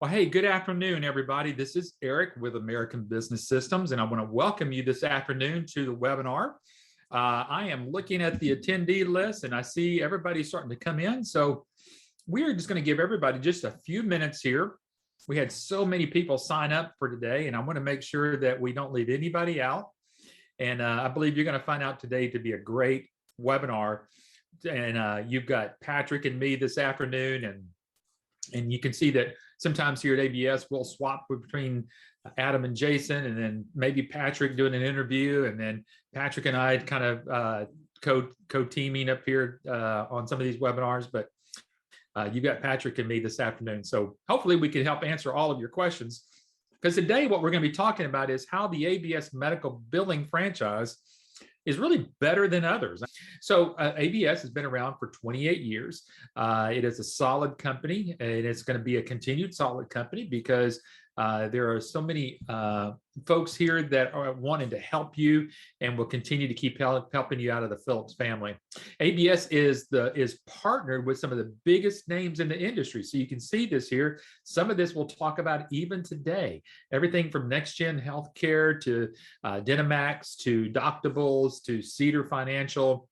Well, hey, good afternoon, everybody. This is Eric with American Business Systems, and I want to welcome you this afternoon to the webinar. I am looking at the attendee list, and I see everybody starting to come in. So we're just going to give everybody just a few minutes here. We had so many people sign up for today, and I want to make sure that we don't leave anybody out. And I believe you're going to find out today to be a great webinar. And you've got Patrick and me this afternoon, and you can see that sometimes here at ABS, we'll swap between Adam and Jason, and then maybe Patrick doing an interview, and then Patrick and I kind of co-teaming up here on some of these webinars. But you've got Patrick and me this afternoon. So hopefully we can help answer all of your questions. Because today what we're going to be talking about is how the ABS medical billing franchise is really better than others. So ABS has been around for 28 years. It is a solid company, and it's going to be a continued solid company because there are so many folks here that are wanting to help you and will continue to keep helping you out of the Phillips family. ABS is partnered with some of the biggest names in the industry. So you can see this here. Some of this we'll talk about even today. Everything from NextGen Healthcare to Dynamax to Doctables to Cedar Financial,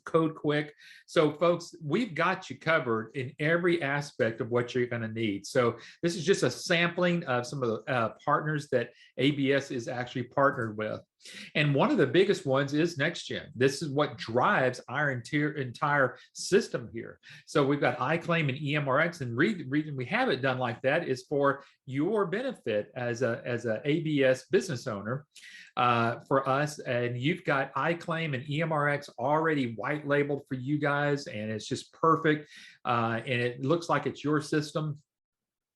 Code Quick. So folks, we've got you covered in every aspect of what you're going to need. So this is just a sampling of some of the partners that ABS is actually partnered with. And one of the biggest ones is NextGen. This is what drives our entire system here. So we've got iClaim and EMRX, and the reason we have it done like that is for your benefit as a ABS business owner. For us, and you've got iClaim and EMRX already white labeled for you guys, and it's just perfect, and it looks like it's your system.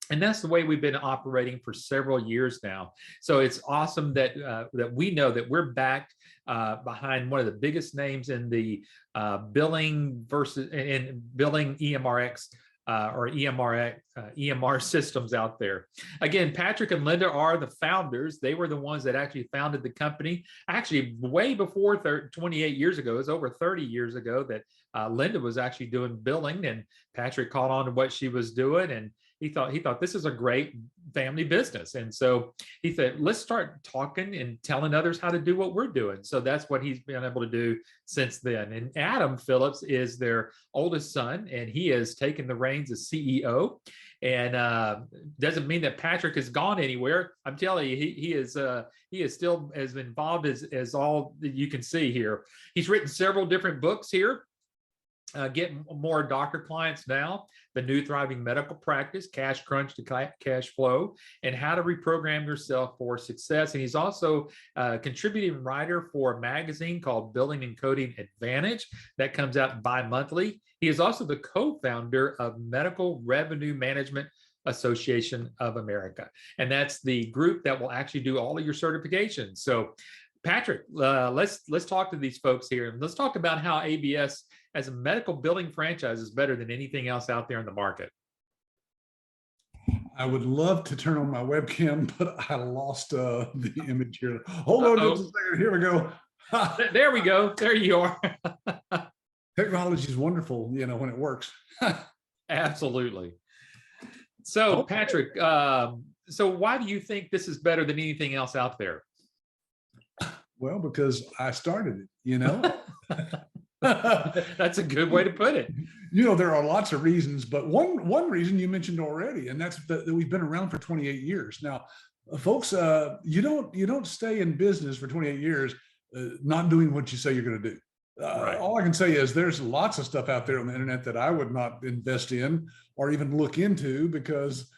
And that's the way we've been operating for several years now. So it's awesome that that we know that we're backed behind one of the biggest names in the billing EMRX or EMR systems out there. Again, Patrick and Linda are the founders. They were the ones that actually founded the company. Actually, way before 28 years ago, it was over 30 years ago that Linda was actually doing billing, and Patrick caught on to what she was doing, and he thought this is a great family business. And so he said, let's start talking and telling others how to do what we're doing. So that's what he's been able to do since then. And Adam Phillips is their oldest son, and he has taken the reins as CEO. And doesn't mean that Patrick has gone anywhere. I'm telling you, he is still as involved as all that you can see here. He's written several different books here. Getting more doctor clients now, the new thriving medical practice, cash crunch to cash flow, and how to reprogram yourself for success. And he's also a contributing writer for a magazine called Billing and Coding Advantage that comes out bi-monthly. He is also the co-founder of Medical Revenue Management Association of America. And that's the group that will actually do all of your certifications. So Patrick, let's talk to these folks here, and let's talk about how ABS as a medical billing franchise is better than anything else out there in the market. I would love to turn on my webcam, but I lost the image here. Hold on just a second. Here we go. There we go. There you are. Technology is wonderful, you know, when it works. Absolutely. So Patrick, so why do you think this is better than anything else out there? Well, because I started it, you know. That's a good way to put it. You know, there are lots of reasons, but one reason you mentioned already, and that's that we've been around for 28 years. Now, folks, you don't stay in business for 28 years not doing what you say you're going to do. Right. All I can say is there's lots of stuff out there on the internet that I would not invest in or even look into because,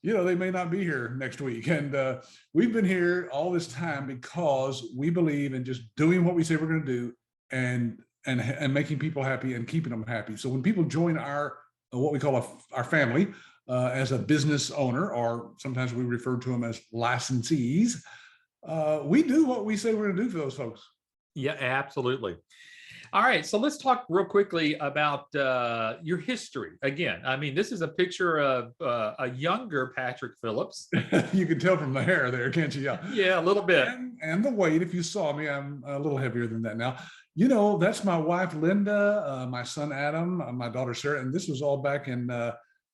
you know, they may not be here next week. And we've been here all this time because we believe in just doing what we say we're going to do and making people happy and keeping them happy. So when people join our what we call our family as a business owner, or sometimes we refer to them as licensees, we do what we say we're going to do for those folks. Yeah, absolutely. All right, so let's talk real quickly about your history. Again, I mean, this is a picture of a younger Patrick Phillips. You can tell from the hair there, can't you? Yeah, a little bit. And the weight, if you saw me, I'm a little heavier than that now. You know, that's my wife, Linda, my son, Adam, my daughter, Sarah, and this was all back in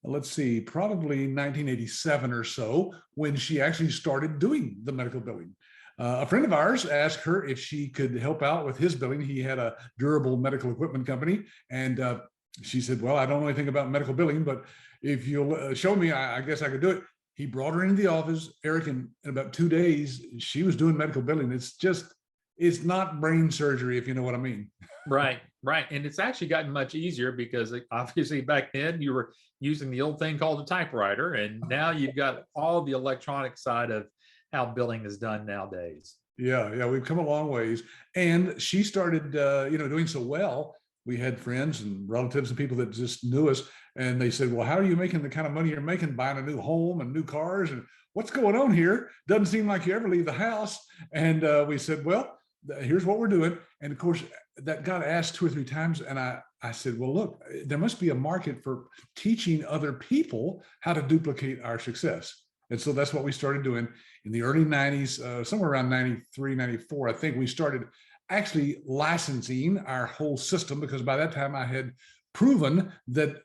let's see, probably 1987 or so, when she actually started doing the medical billing. A friend of ours asked her if she could help out with his billing. He had a durable medical equipment company, and she said, well, I don't know anything about medical billing, but if you'll show me, I guess I could do it. He brought her into the office. Eric, in about 2 days, she was doing medical billing. It's not brain surgery, if you know what I mean. Right, right. And it's actually gotten much easier because obviously back then you were using the old thing called a typewriter, and now you've got all the electronic side of how billing is done nowadays. Yeah, we've come a long ways. And she started, doing so well. We had friends and relatives and people that just knew us, and they said, "Well, how are you making the kind of money you're making buying a new home and new cars? And what's going on here? Doesn't seem like you ever leave the house." And we said, "Well, here's what we're doing." And of course, that got asked 2 or 3 times, and I said, "Well, look, there must be a market for teaching other people how to duplicate our success." And so that's what we started doing in the early 90s, somewhere around 93, 94. I think we started actually licensing our whole system, because by that time I had proven that,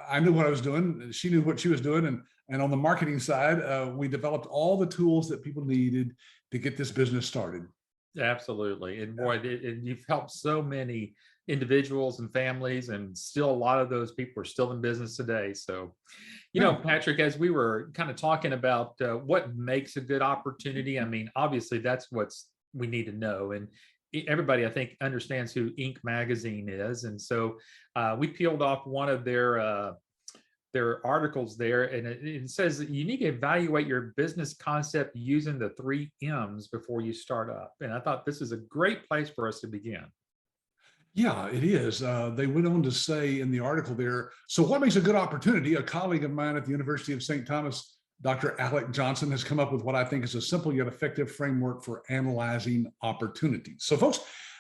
I knew what I was doing. She knew what she was doing. And on the marketing side, we developed all the tools that people needed to get this business started. Absolutely. And boy, you've helped so many individuals and families, and still a lot of those people are still in business today. So, Yeah. Patrick, as we were kind of talking about what makes a good opportunity, I mean, obviously that's what's we need to know. And everybody, I think, understands who Inc. magazine is. And so we peeled off one of their articles there, and it says that you need to evaluate your business concept using the 3 M's before you start up. And I thought this is a great place for us to begin. Yeah, it is. They went on to say in the article there, so what makes a good opportunity? A colleague of mine at the University of St. Thomas, Dr. Alec Johnson, has come up with what I think is a simple yet effective framework for analyzing opportunities. So folks,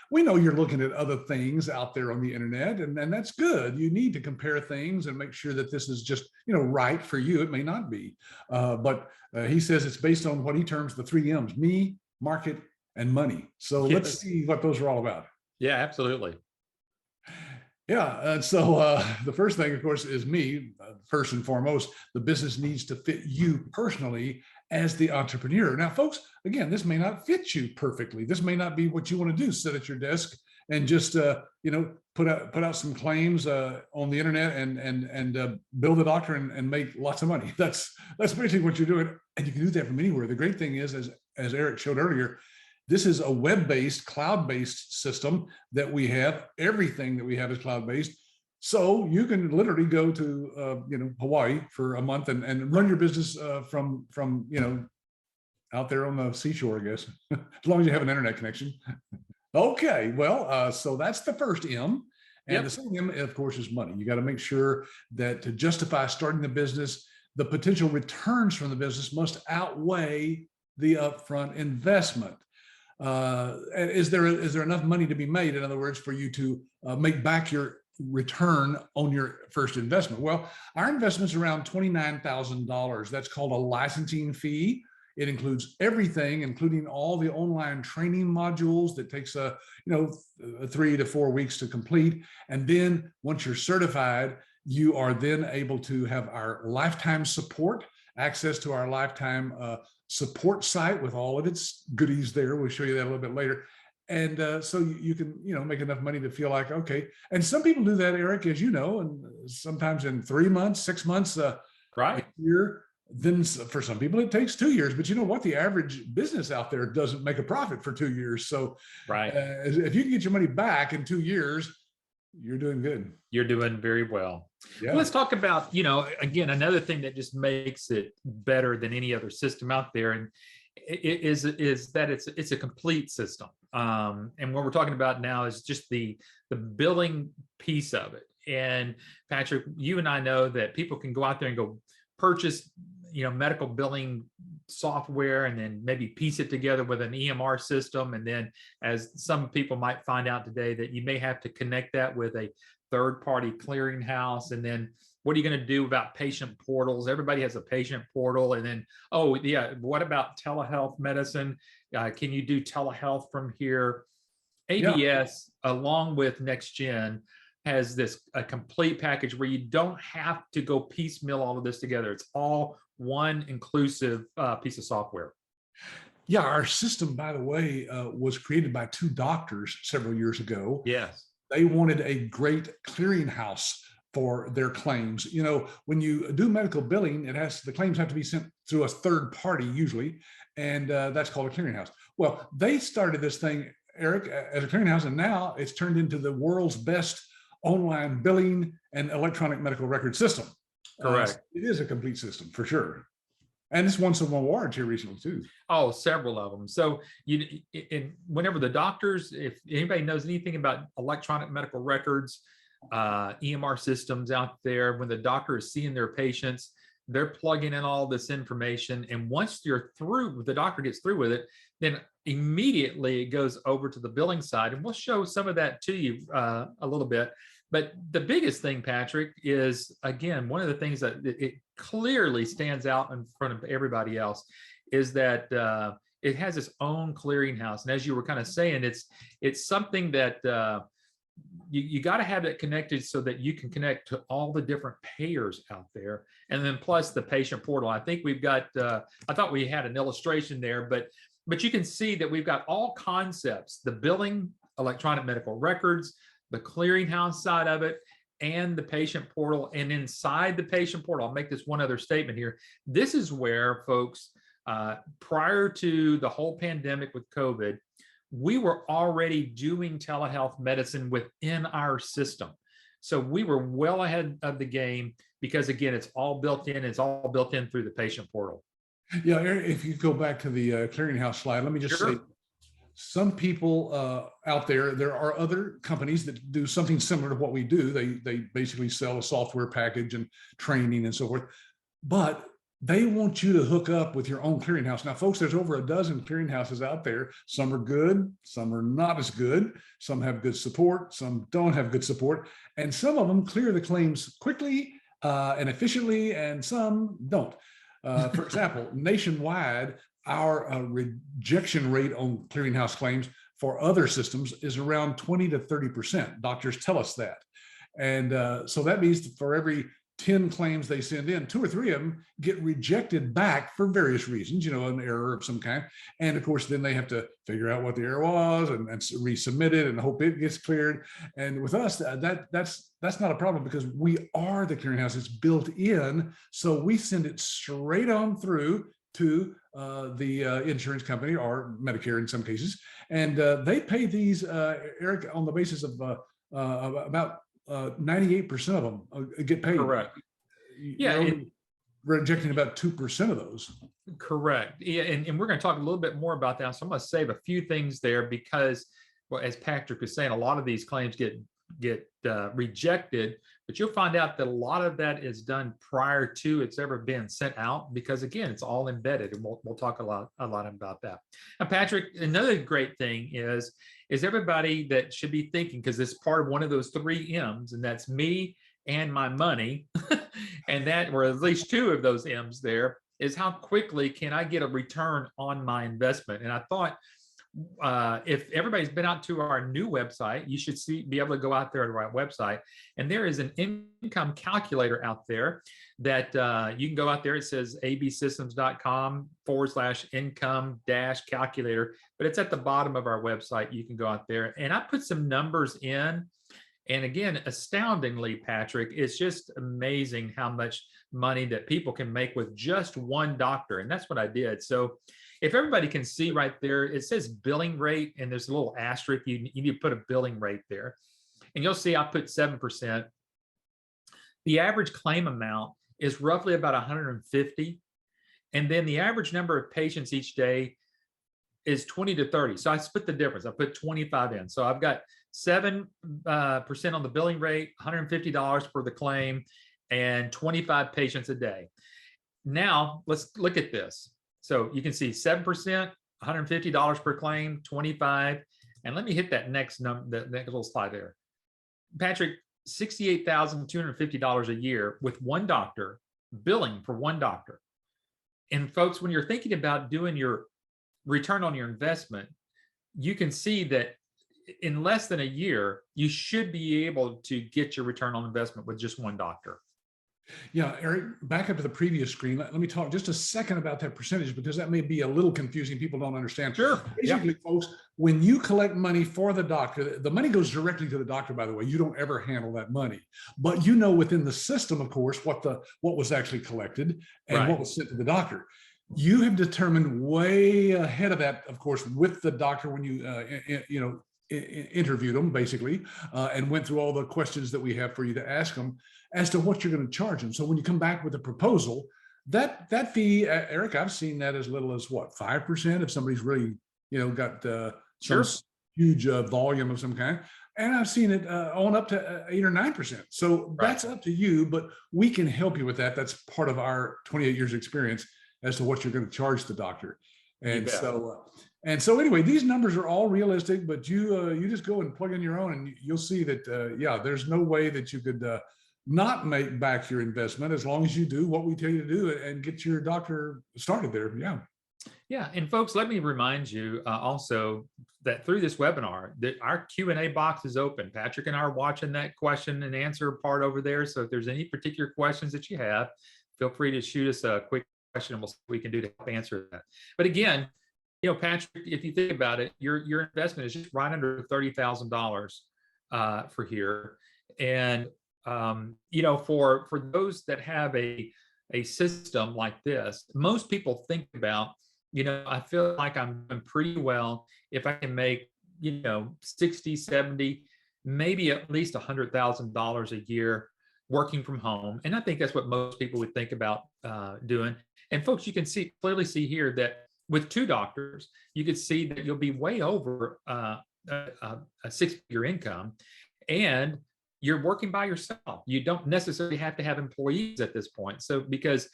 we know you're looking at other things out there on the internet, and that's good. You need to compare things and make sure that this is just, right for you. It may not be, but he says it's based on what he terms the 3 M's: me, market, and money. So let's see what those are all about. Yeah, absolutely. Yeah. And so the first thing, of course, is me. First and foremost, the business needs to fit you personally as the entrepreneur. Now, folks, again, this may not fit you perfectly. This may not be what you want to do. Sit at your desk and just, put out some claims on the internet and build a doctor and make lots of money. That's basically what you're doing. And you can do that from anywhere. The great thing is, as Eric showed earlier, this is a web-based, cloud-based system that we have. Everything that we have is cloud-based. So you can literally go to, Hawaii for a month and run your business from out there on the seashore, I guess, as long as you have an internet connection. Okay, well, so that's the first M. And Yep. The second M, of course, is money. You got to make sure that to justify starting the business, the potential returns from the business must outweigh the upfront investment. And is there enough money to be made, in other words, for you to make back your return on your first investment? Well, our investment's around $29,000. That's called a licensing fee. It includes everything, including all the online training modules that takes 3 to 4 weeks to complete. And then once you're certified, you are then able to have our lifetime support, access to our lifetime support site with all of its goodies there. We'll show you that a little bit later. And so you can, make enough money to feel like, okay. And some people do that, Eric, as you know, and sometimes in 3 months, 6 months, Right. a year. Then for some people, it takes 2 years. But you know what? The average business out there doesn't make a profit for 2 years. So Right. If you can get your money back in 2 years, you're doing good. You're doing very well. Yeah. Well, let's talk about, again, another thing that just makes it better than any other system out there, and is that it's a complete system. And what we're talking about now is just the billing piece of it. And Patrick, you and I know that people can go out there and go purchase, medical billing software and then maybe piece it together with an EMR system. And then, as some people might find out today, that you may have to connect that with a third-party clearinghouse. And then what are you going to do about patient portals? Everybody has a patient portal. And then, oh yeah, what about telehealth medicine? Can you do telehealth from here? ABS, along with NextGen, has a complete package where you don't have to go piecemeal all of this together. It's all one inclusive piece of software. Yeah, our system, by the way, was created by two doctors several years ago. Yes. They wanted a great clearinghouse for their claims. You know, when you do medical billing, the claims have to be sent through a third party usually, and that's called a clearinghouse. Well, they started this thing, Eric, as a clearinghouse, and now it's turned into the world's best online billing and electronic medical record system. Correct. It is a complete system for sure. And it's won some awards here recently too. Oh, several of them. So whenever the doctors, if anybody knows anything about electronic medical records, EMR systems out there, when the doctor is seeing their patients, they're plugging in all this information. And once you're through, the doctor gets through with it, then immediately it goes over to the billing side. And we'll show some of that to you a little bit. But the biggest thing, Patrick, is, again, one of the things that it clearly stands out in front of everybody else is that it has its own clearinghouse. And as you were kind of saying, it's something that you got to have it connected so that you can connect to all the different payers out there. And then plus the patient portal. I think we've got, I thought we had an illustration there, but you can see that we've got all concepts, the billing, electronic medical records, the clearinghouse side of it, and the patient portal. And inside the patient portal, I'll make this one other statement here. This is where, folks, prior to the whole pandemic with COVID, we were already doing telehealth medicine within our system. So we were well ahead of the game because, again, it's all built in. It's all built in through the patient portal. Yeah, if you go back to the clearinghouse slide, let me just say, some people out there are other companies that do something similar to what we do. They basically sell a software package and training and so forth, but they want you to hook up with your own clearinghouse. Now, folks, there's over a dozen clearinghouses out there. Some are good, some are not as good. Some have good support, some don't have good support, and some of them clear the claims quickly and efficiently, and some don't. For example, nationwide, our rejection rate on clearinghouse claims for other systems is around 20 to 30%. Doctors tell us that. And so that means for every 10 claims they send in, 2 or 3 of them get rejected back for various reasons, you know, an error of some kind. And of course, then they have to figure out what the error was and resubmit it and hope it gets cleared. And with us, that's not a problem because we are the clearinghouse. It's built in. So we send it straight on through to the insurance company or Medicare in some cases. And they pay these, Eric, on the basis of about 98% of them get paid. Correct. Yeah. Rejecting about 2% of those. Correct. Yeah. And we're going to talk a little bit more about that. So I'm going to save a few things there because, well, as Patrick was saying, a lot of these claims get rejected, but you'll find out that a lot of that is done prior to it's ever been sent out because, again, it's all embedded, and we'll talk a lot about that. And Patrick, another great thing is everybody that should be thinking, because it's part of one of those 3 M's, and that's me and my money, and that, or at least 2 of those M's there, is how quickly can I get a return on my investment. And I thought, if everybody's been out to our new website, you should be able to go out there to our website, and there is an income calculator out there that you can go out there. It says absystems.com/income-calculator, but it's at the bottom of our website. You can go out there, and I put some numbers in. And again, astoundingly, Patrick, it's just amazing how much money that people can make with just one doctor. And that's what I did. So if everybody can see right there, it says billing rate, and there's a little asterisk. You need to put a billing rate there. And you'll see I put 7%. The average claim amount is roughly about 150. And then the average number of patients each day is 20 to 30. So I split the difference. I put 25 in. So I've got 7% on the billing rate, $150 for the claim, and 25 patients a day. Now let's look at this. So you can see 7%, $150 per claim, 25. And let me hit that next number, that next little slide there. Patrick, $68,250 a year with one doctor, billing for one doctor. And folks, when you're thinking about doing your return on your investment, you can see that in less than a year, you should be able to get your return on investment with just one doctor. Yeah, Eric, back up to the previous screen. Let me talk just a second about that percentage, because that may be a little confusing. People don't understand. Sure. Basically, folks, when you collect money for the doctor, the money goes directly to the doctor, by the way. You don't ever handle that money. But you know within the system, of course, what was actually collected and what was sent to the doctor. You have determined way ahead of that, of course, with the doctor when you interviewed them, basically, and went through all the questions that we have for you to ask them as to what you're going to charge them. So when you come back with a proposal, that fee, Eric, I've seen that as little as what, 5% if somebody's really, got some huge volume of some kind. And I've seen it on up to 8 or 9%. So that's up to you, but we can help you with that. That's part of our 28 years experience as to what you're going to charge the doctor. And so anyway, these numbers are all realistic, but you just go and plug in your own, and you'll see that there's no way that you could not make back your investment as long as you do what we tell you to do and get your doctor started there. Yeah, and folks, let me remind you also that through this webinar, that our Q&A box is open. Patrick and I are watching that question and answer part over there. So if there's any particular questions that you have, feel free to shoot us a quick question, and we'll see what we can do to help answer that. But again, Patrick, if you think about it, your investment is just right under $30,000 for here. And for those that have a system like this, most people think about, I feel like I'm doing pretty well if I can make, 60, 70, maybe at least $100,000 a year working from home. And I think that's what most people would think about doing. And folks, you can clearly see here that with 2 doctors, you could see that you'll be way over a 6-figure income, and you're working by yourself. You don't necessarily have to have employees at this point. So because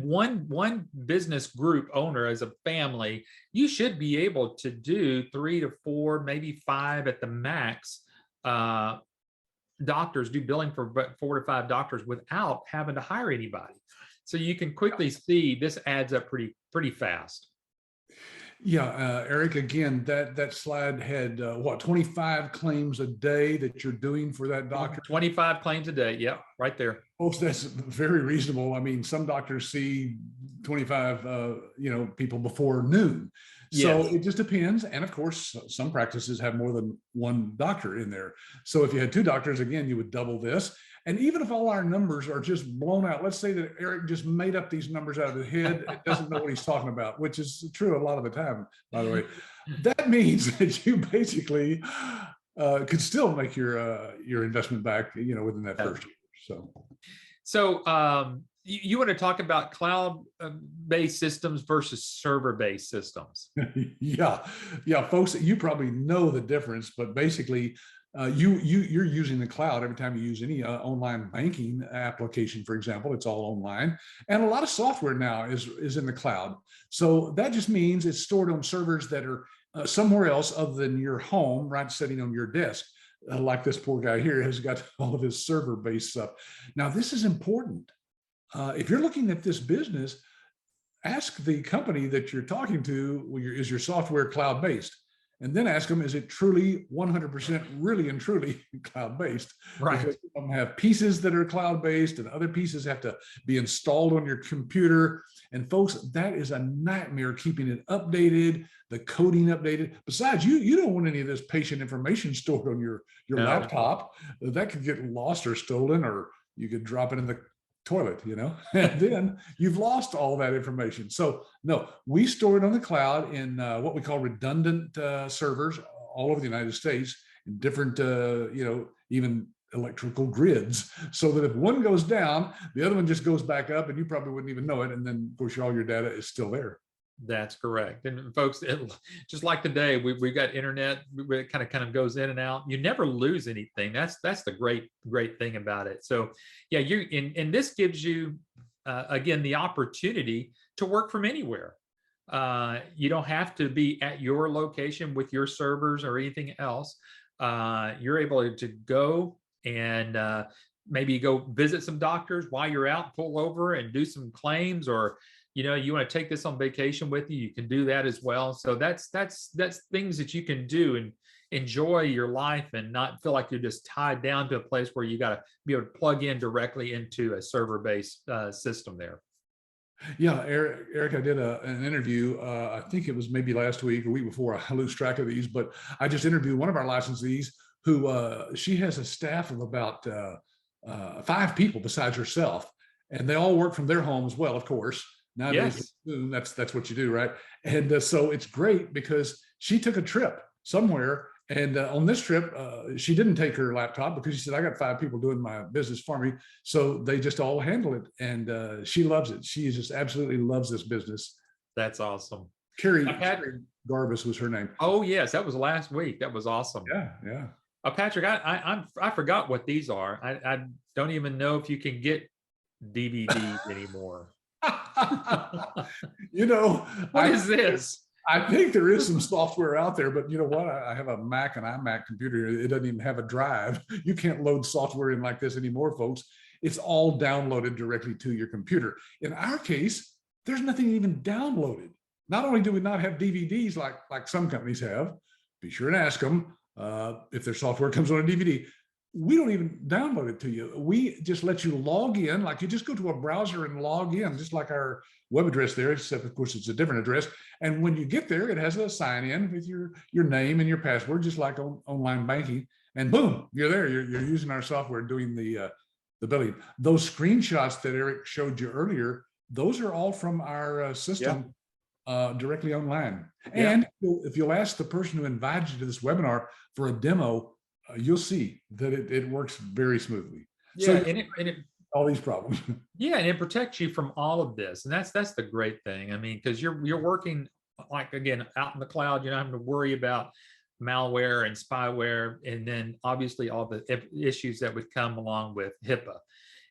one business group owner as a family, you should be able to do 3 to 4, maybe 5 at the max doctors, do billing for 4 to 5 doctors without having to hire anybody. So you can quickly see this adds up pretty fast. Yeah, Eric, again, that slide had 25 claims a day that you're doing for that doctor? 25 claims a day. Yep, right there. Folks, that's very reasonable. I mean, some doctors see 25 people before noon. So it just depends. And of course, some practices have more than one doctor in there. So if you had 2 doctors, again, you would double this. And even if all our numbers are just blown out, let's say that Eric just made up these numbers out of his head and doesn't know what he's talking about, which is true a lot of the time, by the way. That means that you basically could still make your investment back, within that first year. So you want to talk about cloud-based systems versus server-based systems? Yeah, folks, you probably know the difference, but basically, you're using the cloud every time you use any online banking application, for example. It's all online, and a lot of software now is in the cloud. So that just means it's stored on servers that are somewhere else other than your home, right, sitting on your desk. Like this poor guy here has got all of his server-based stuff. Now, this is important. If you're looking at this business, ask the company that you're talking to, is your software cloud-based? And then ask them, is it truly 100% really and truly cloud-based? Right. Because some have pieces that are cloud-based and other pieces have to be installed on your computer. And folks, that is a nightmare, keeping it updated, the coding updated. Besides, you don't want any of this patient information stored on your laptop. That could get lost or stolen, or you could drop it in the toilet, and then you've lost all that information. So no, we store it on the cloud in what we call redundant servers all over the United States, in different, even electrical grids, so that if one goes down, the other one just goes back up, and you probably wouldn't even know it. And then, of course, all your data is still there. That's correct. And folks, just like today, we've got internet. It kind of goes in and out. You never lose anything. That's the great thing about it. So yeah, and this gives you again the opportunity to work from anywhere. You don't have to be at your location with your servers or anything else. You're able to go and maybe go visit some doctors while you're out, pull over and do some claims, or you want to take this on vacation with you, you can do that as well. So that's things that you can do and enjoy your life and not feel like you're just tied down to a place where you got to be able to plug in directly into a server-based system there. Yeah, Eric, I did an interview. I think it was maybe last week or week before. I lose track of these, but I just interviewed one of our licensees who she has a staff of about 5 people besides herself, and they all work from their home as well, of course. Nowadays, Yes. that's what you do, right? And so it's great because she took a trip somewhere, and on this trip, she didn't take her laptop because she said, "I got 5 people doing my business for me," so they just all handle it, and she loves it. She just absolutely loves this business. That's awesome. Carrie, Pat, Carrie Garbus was her name. oh yes, that was last week. That was awesome. Yeah, yeah. Patrick, I forgot what these are. I don't even know if you can get DVDs anymore. You know, What is this? I think there is some software out there, but you know what? I have a Mac and iMac computer. It doesn't even have a drive. You can't load software in like this anymore, folks. It's all downloaded directly to your computer. In our case, there's nothing even downloaded. Not only do we not have DVDs like some companies have, be sure and ask them if their software comes on a DVD. We don't even download it to you. We just let you log in, like you just go to a browser and log in, just like our web address there, except of course it's a different address. And when you get there, it has a sign in with your name and your password, just like on online banking. And boom, you're there. You're using our software doing the billing. Those screenshots that Eric showed you earlier, those are all from our system directly online. Yeah. And if you'll ask the person who invited you to this webinar for a demo, you'll see that it works very smoothly. Yeah, So and it all these problems. yeah, and it protects you from all of this, and that's the great thing. I mean, because you're working like again out in the cloud, you're not having to worry about malware and spyware, and then obviously all the issues that would come along with HIPAA.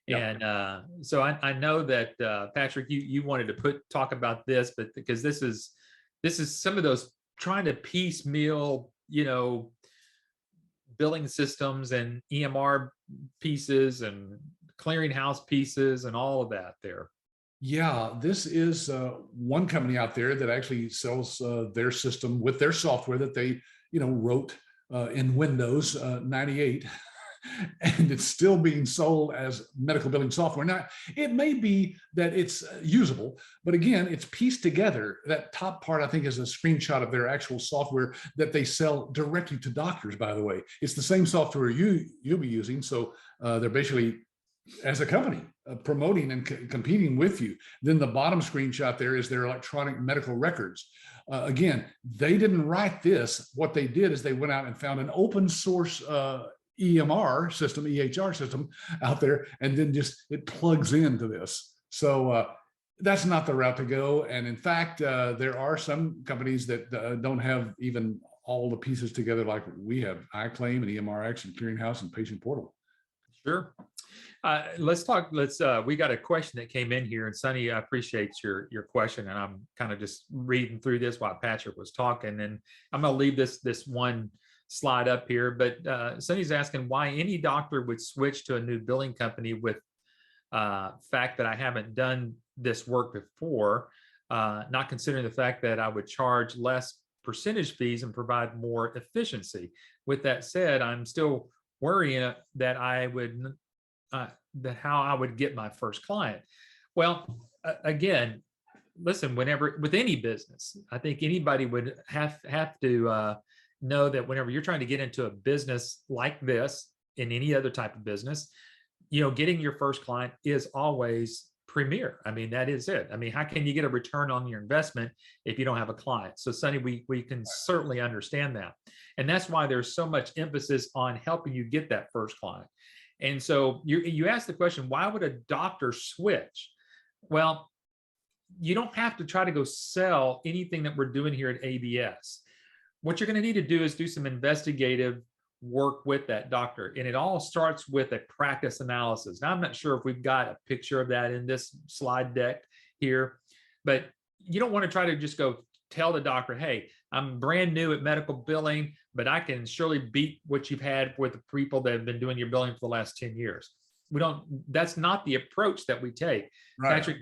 Yep. And so I know that Patrick, you wanted to talk about this, but because this is some of those trying to piecemeal, billing systems and EMR pieces and clearinghouse pieces and all of that there. Yeah, this is one company out there that actually sells their system with their software that they, wrote in Windows 98. And it's still being sold as medical billing software. Now, it may be that it's usable, but again, it's pieced together. That top part, I think, is a screenshot of their actual software that they sell directly to doctors, by the way. It's the same software you'll be using. So they're basically, as a company, promoting and competing with you. Then the bottom screenshot there is their electronic medical records. Again, they didn't write this. What they did is they went out and found an open source EMR system, EHR system out there, and then just it plugs into this. So that's not the route to go. And in fact, there are some companies that don't have even all the pieces together like we have. iClaim and EMRX and Clearinghouse and Patient Portal. Sure. Let's talk. We got a question that came in here, and Sonny, I appreciate your question, and I'm kind of just reading through this while Patrick was talking, and I'm going to leave this one slide up here, but Sonny's asking why any doctor would switch to a new billing company with fact that I haven't done this work before, not considering the fact that I would charge less percentage fees and provide more efficiency. With that said, I'm still worrying that I would that how I would get my first client. Well, again, listen, whenever with any business, I think anybody would have to know that whenever you're trying to get into a business like this, in any other type of business, getting your first client is always premier. I mean, that is it. I mean, how can you get a return on your investment if you don't have a client? So Sonny, we can certainly understand that. And that's why there's so much emphasis on helping you get that first client. And so you asked the question, why would a doctor switch? Well, you don't have to try to go sell anything that we're doing here at ABS. What you're going to need to do is do some investigative work with that doctor. And it all starts with a practice analysis. Now, I'm not sure if we've got a picture of that in this slide deck here, but you don't want to try to just go tell the doctor, hey, I'm brand new at medical billing, but I can surely beat what you've had with the people that have been doing your billing for the last 10 years. that's not the approach that we take. Right. Patrick,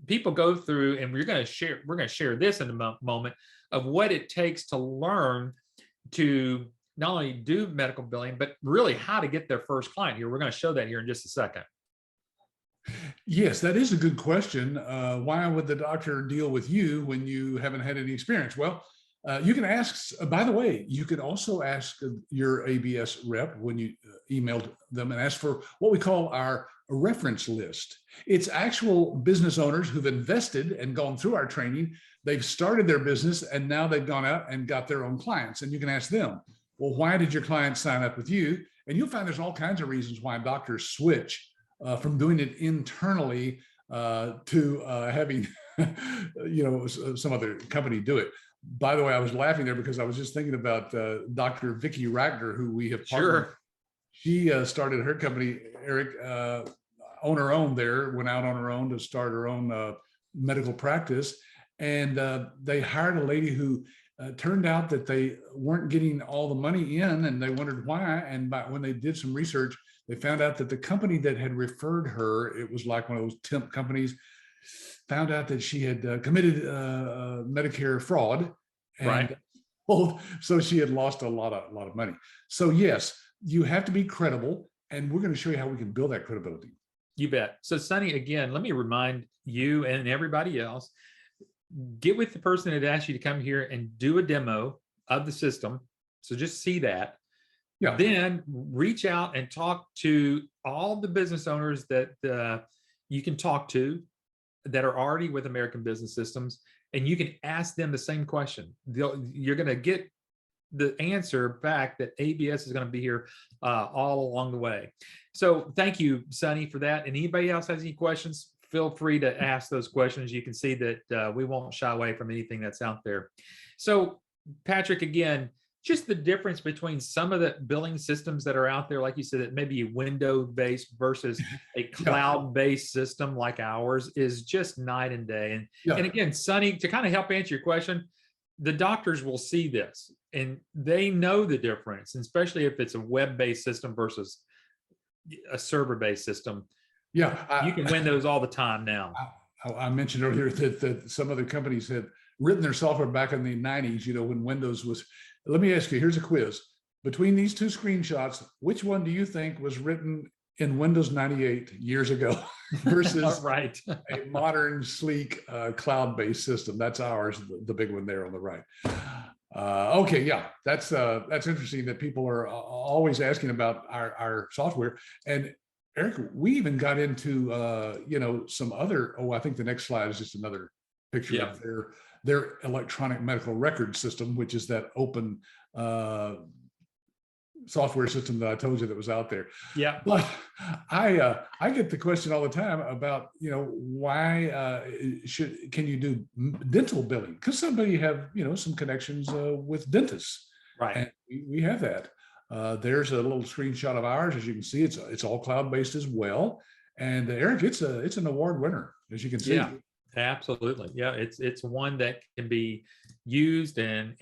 people go through, and we're going to share this in a moment of what it takes to learn to not only do medical billing, but really how to get their first client here. We're going to show that here in just a second. Yes, that is a good question. Why would the doctor deal with you when you haven't had any experience? Well, you can ask, by the way, you could also ask your ABS rep when you emailed them and ask for what we call our reference list. It's actual business owners who've invested and gone through our training. They've started their business and now they've gone out and got their own clients. And you can ask them, well, why did your client sign up with you? And you'll find there's all kinds of reasons why doctors switch from doing it internally to having some other company do it. By the way, I was laughing there because I was just thinking about Dr. Vicki Ragner, who we have partnered. Sure. She started her company, Eric, on her own there, went out on her own to start her own medical practice. And they hired a lady who turned out that they weren't getting all the money in, and they wondered why. And when they did some research, they found out that the company that had referred her, it was like one of those temp companies, found out that she had committed Medicare fraud. And right. So she had lost a lot of money. So yes, you have to be credible, and we're going to show you how we can build that credibility. You bet. So Sonny, again, let me remind you and everybody else, get with the person that asked you to come here and do a demo of the system. So just see that. Yeah. Then reach out and talk to all the business owners that you can talk to that are already with American Business Systems, and you can ask them the same question. You're going to get the answer back that ABS is going to be here all along the way. So thank you, Sonny, for that. And anybody else has any questions, feel free to ask those questions. You can see that we won't shy away from anything that's out there. So Patrick, again, just the difference between some of the billing systems that are out there, like you said, that maybe Windows-based versus a cloud-based system like ours is just night and day. And again, Sonny, to kind of help answer your question, the doctors will see this and they know the difference, especially if it's a web-based system versus a server-based system. Yeah, you can win those all the time now. I mentioned earlier that some other companies had written their software back in the 90s, when Windows was. Let me ask you, here's a quiz. Between these two screenshots, which one do you think was written in Windows 98 years ago versus right. a modern, sleek, cloud-based system? That's ours, the big one there on the right. Okay, yeah, that's interesting that people are always asking about our software. And Eric, we even got into some other. I think the next slide is just another picture of their electronic medical record system, which is that open software system that I told you that was out there. Yeah. But I get the question all the time about why can you do dental billing? Because somebody have some connections with dentists, right? And we have that. There's a little screenshot of ours. As you can see, it's all cloud-based as well. And Eric, it's an award winner, as you can see. Yeah, absolutely. Yeah, it's one that can be used, and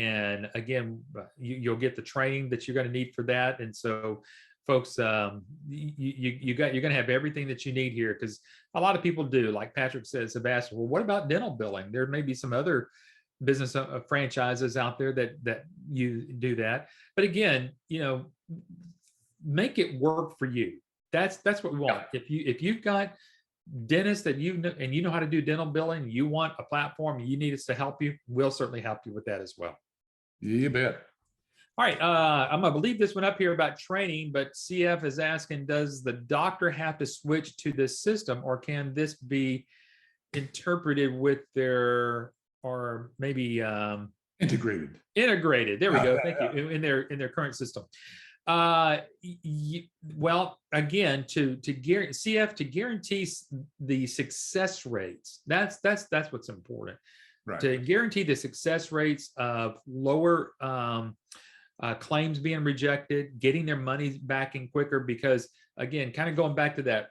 again, you'll get the training that you're going to need for that. And so, folks, you're going to have everything that you need here, because a lot of people do, like Patrick says, have asked, well, what about dental billing? There may be some other business franchises out there that you do that, but again, make it work for you. That's what we want. If you've got dentists that and you know how to do dental billing, you want a platform, you need us to help you, we'll certainly help you with that as well. You bet. All right, I'm gonna leave this one up here about training, but CF is asking, does the doctor have to switch to this system, or can this be interpreted with their, or maybe integrated? There we go. Thank you. In their current system. Well, again, to guarantee CF, to guarantee the success rates, that's what's important. Right. To guarantee the success rates of lower claims being rejected, getting their money back in quicker, because again, kind of going back to that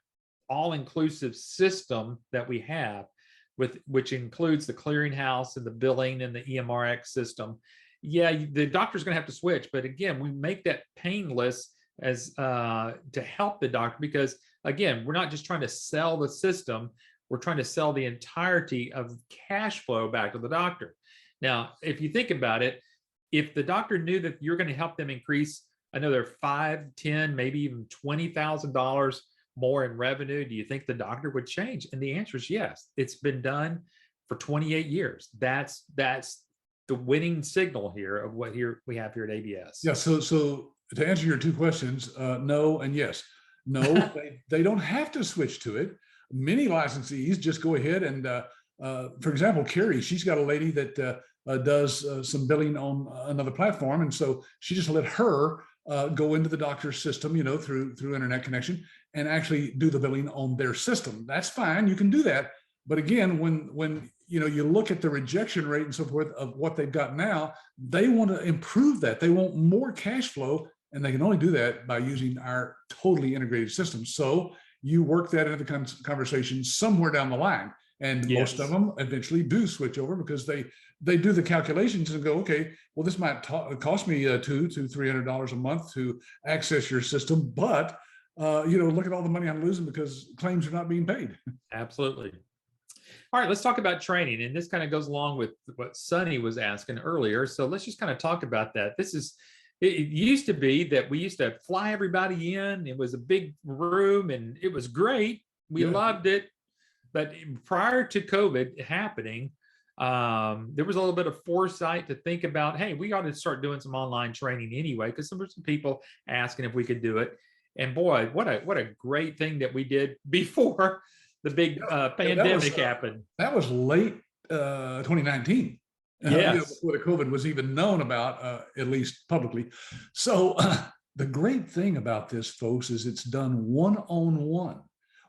all-inclusive system that we have, which includes the clearinghouse and the billing and the EMRX system. Yeah, the doctor's going to have to switch, but again, we make that painless as to help the doctor, because again, we're not just trying to sell the system, we're trying to sell the entirety of cash flow back to the doctor. Now, if you think about it, if the doctor knew that you're going to help them increase another 5, 10, maybe even $20,000 more in revenue, do you think the doctor would change? And the answer is yes. It's been done for 28 years. That's the winning signal here of what here we have here at ABS. Yeah. So to answer your two questions, no and yes. No, they don't have to switch to it. Many licensees just go ahead and, for example, Carrie, she's got a lady that does some billing on another platform, and so she just let her go into the doctor's system, through internet connection, and actually do the billing on their system. That's fine. You can do that. But again, when you look at the rejection rate and so forth of what they've got now, they want to improve that. They want more cash flow, and they can only do that by using our totally integrated system. So you work that into the conversation somewhere down the line. And Yes. most of them eventually do switch over because they do the calculations and go, okay, well, this might cost me $200 to $300 a month to access your system, but look at all the money I'm losing because claims are not being paid. Absolutely. All right, let's talk about training. And this kind of goes along with what Sonny was asking earlier. So let's just kind of talk about that. It used to be that we used to fly everybody in. It was a big room and it was great. We loved it. But prior to COVID happening, there was a little bit of foresight to think about, hey, we ought to start doing some online training anyway, because there were some people asking if we could do it. And boy, what a great thing that we did before the big pandemic happened. That was late 2019. Yes. Before the COVID was even known about, at least publicly. So the great thing about this, folks, is it's done one-on-one.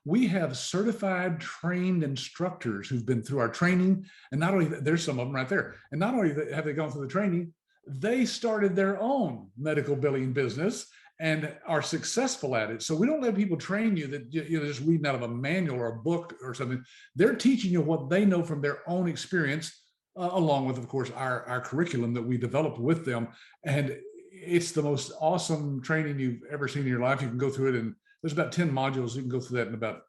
We have certified, trained instructors who've been through our training, and not only there's some of them right there, and not only have they gone through the training, they started their own medical billing business and are successful at it. So we don't let people train you that just reading out of a manual or a book or something. They're teaching you what they know from their own experience, along with, of course, our curriculum that we developed with them. And it's the most awesome training you've ever seen in your life. You can go through it, and there's about 10 modules. You can go through that in about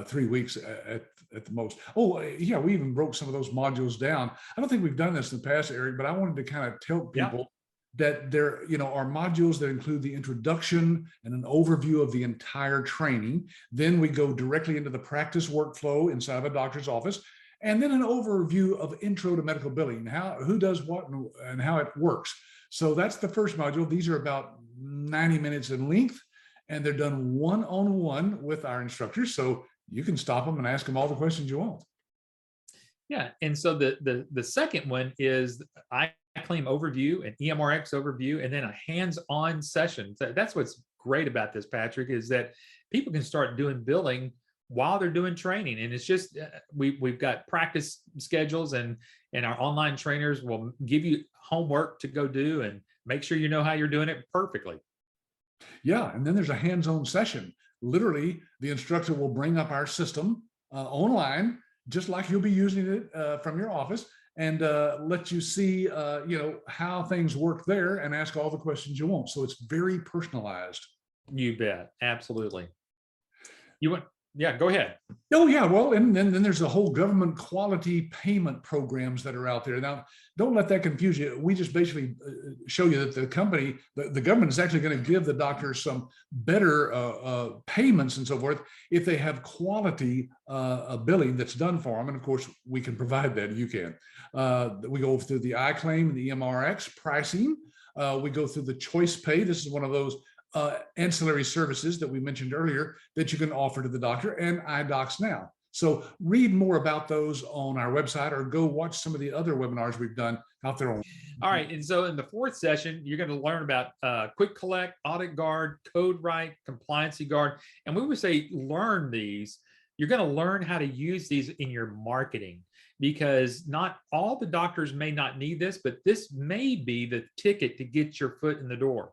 3 weeks at the most. Oh, yeah, we even broke some of those modules down. I don't think we've done this in the past, Eric, but I wanted to kind of tell people that there, are modules that include the introduction and an overview of the entire training. Then we go directly into the practice workflow inside of a doctor's office, and then an overview of intro to medical billing, who does what and how it works. So that's the first module. These are about 90 minutes in length, and they're done one-on-one with our instructors. So you can stop them and ask them all the questions you want. Yeah. And so the second one is iClaim overview, an EMRX overview, and then a hands-on session. So that's what's great about this, Patrick, is that people can start doing billing while they're doing training. And it's just, we've got practice schedules, and our online trainers will give you homework to go do and make sure you know how you're doing it perfectly. Yeah. And then there's a hands-on session. Literally, the instructor will bring up our system online, just like you'll be using it from your office, and let you see, how things work there and ask all the questions you want. So it's very personalized. You bet. Absolutely. Yeah, go ahead. Oh, yeah. Well, and then there's the whole government quality payment programs that are out there. Now, don't let that confuse you. We just basically show you that the government is actually going to give the doctors some better payments and so forth if they have quality billing that's done for them. And of course, we can provide that. You can. We go through the iClaim and the MRX pricing. We go through the choice pay. This is one of those ancillary services that we mentioned earlier that you can offer to the doctor, and iDocs Now. So read more about those on our website, or go watch some of the other webinars we've done out there. All right. And so in the fourth session, you're going to learn about Quick Collect, Audit Guard, Code Write, Compliancy Guard. And when we say learn these, you're going to learn how to use these in your marketing, because not all the doctors may not need this, but this may be the ticket to get your foot in the door.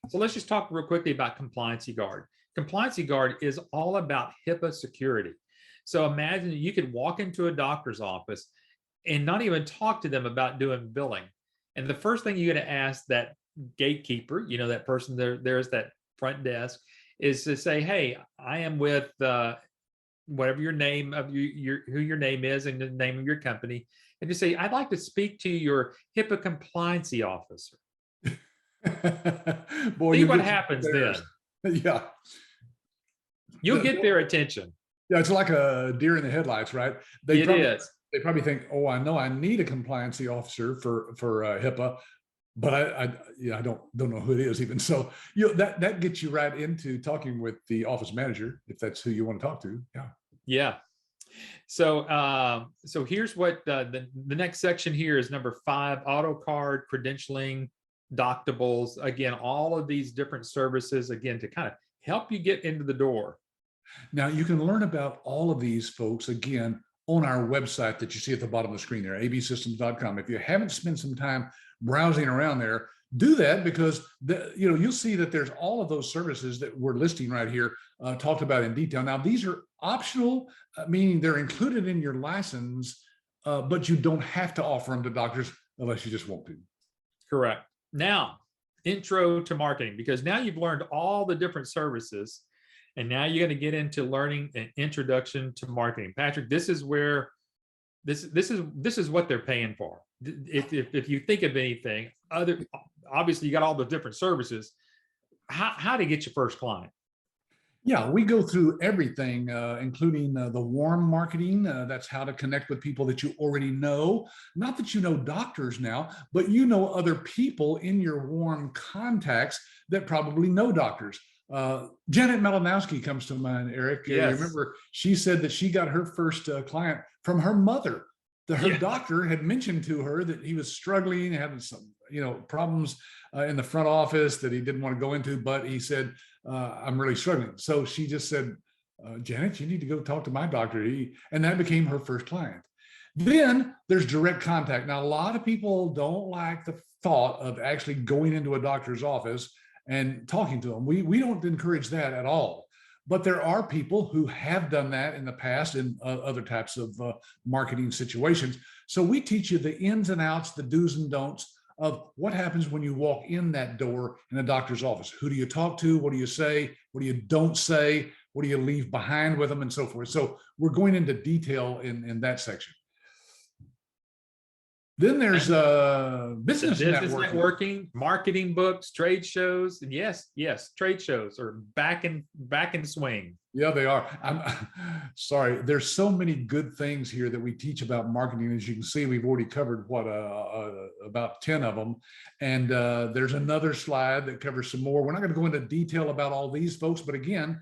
So let's just talk real quickly about Compliancy Guard. Compliancy Guard is all about HIPAA security. So imagine you could walk into a doctor's office and not even talk to them about doing billing. And the first thing you're going to ask that gatekeeper, that person there's that front desk is to say, hey, I am with whatever your name of who your name is and the name of your company, and just say, I'd like to speak to your HIPAA compliancy officer. Boy, See what happens then. Yeah. You'll get their attention. Yeah, it's like a deer in the headlights, right? They probably think, oh, I know I need a compliancy officer for HIPAA, but I don't know who it is even. So that gets you right into talking with the office manager if that's who you want to talk to. Yeah. Yeah. So so here's what the next section here is number 5: auto card, credentialing, doctables. Again, all of these different services, again, to kind of help you get into the door. Now you can learn about all of these folks again on our website that you see at the bottom of the screen there, absystems.com. If you haven't spent some time browsing around there, do that, because you'll see that there's all of those services that we're listing right here, talked about in detail. Now, these are optional, meaning they're included in your license, but you don't have to offer them to doctors unless you just want to. Correct. Now, intro to marketing, because now you've learned all the different services, and now you're going to get into learning an introduction to marketing. Patrick, this is where this is what they're paying for. If you think of anything obviously you got all the different services. How to get your first client? Yeah, we go through everything, including the warm marketing. That's how to connect with people that you already know. Not that you know doctors now, but you know other people in your warm contacts that probably know doctors. Janet Malinowski comes to mind, Eric. Yes. Remember, she said that she got her first client from her mother. Her doctor had mentioned to her that he was struggling, having some problems in the front office that he didn't want to go into, but he said, I'm really struggling. So she just said, Janet, you need to go talk to my doctor. And that became her first client. Then there's direct contact. Now, a lot of people don't like the thought of actually going into a doctor's office and talking to them. We don't encourage that at all. But there are people who have done that in the past in other types of marketing situations. So we teach you the ins and outs, the do's and don'ts of what happens when you walk in that door in a doctor's office. Who do you talk to? What do you say? What do you don't say? What do you leave behind with them, and so forth? So we're going into detail in that section. Then there's business networking, marketing books, trade shows, and yes, trade shows are back in swing. Yeah, they are. I'm sorry. There's so many good things here that we teach about marketing. As you can see, we've already covered about 10 of them, and there's another slide that covers some more. We're not going to go into detail about all these folks, but again,